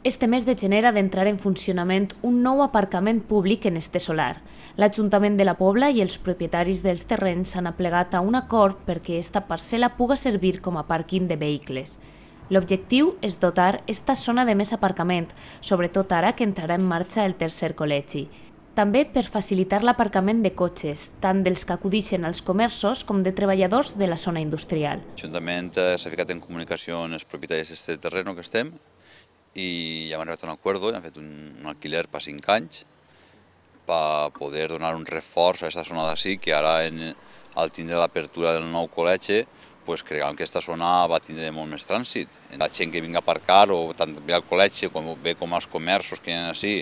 Este mes de gener ha d'entrar en funcionament un nou aparcament públic en este solar. L'Ajuntament de la Pobla i els propietaris dels terrenys s'han aplegat a un acord perquè esta parcel·la puga servir com a pàrquing de vehicles. L'objectiu és dotar esta zona de més aparcament, sobretot ara que entrarà en marxa el tercer col·legi. També per facilitar l'aparcament de cotxes, tant dels que acudixen als comerços com de treballadors de la zona industrial. L'Ajuntament s'ha ficat en comunicació amb els propietaris d'aquest terreno que estem i ja hem arribat a un acord, hem fet un alquiler per 5 anys per poder donar un reforç a aquesta zona d'ací, que ara al tindre l'apertura del nou col·legi creiem que aquesta zona va tindre molt més trànsit. La gent que vingui a aparcar, o tant bé al col·legi com als comerços que hi ha ací,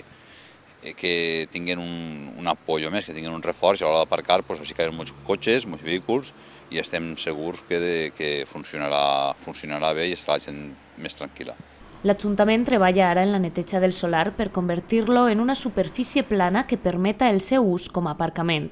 que tinguin un apoyo més, que tinguin un reforç, i a l'hora d'aparcar així que hi ha molts cotxes, molts vehicles, i estem segurs que funcionarà bé i estarà la gent més tranquil·la. L'Ajuntament treballa ara en la neteja del solar per convertir-lo en una superfície plana que permeta el seu ús com a aparcament.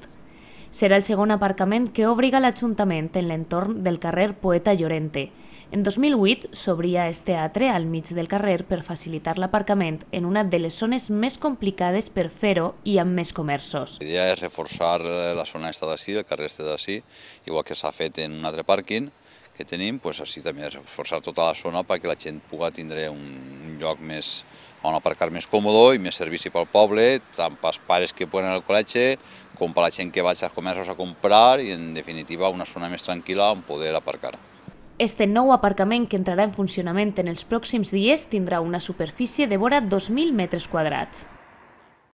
Serà el segon aparcament que obriga l'Ajuntament en l'entorn del carrer Poeta Llorente. En 2008 s'obria este atre al mig del carrer per facilitar l'aparcament en una de les zones més complicades per fer-ho i amb més comerços. La idea és reforçar la zona d'ací, el carrer d'ací, igual que s'ha fet en un altre pàrquing que tenim, així també és reforçar tota la zona perquè la gent pugui tindre un lloc on aparcar més còmode i més servici pel poble, tant pels pares que poden al col·legi com per la gent que vaig als comerços a comprar i, en definitiva, una zona més tranquil·la on poder aparcar. Este nou aparcament que entrarà en funcionament en els pròxims dies tindrà una superfície de vora 2.000 metres quadrats.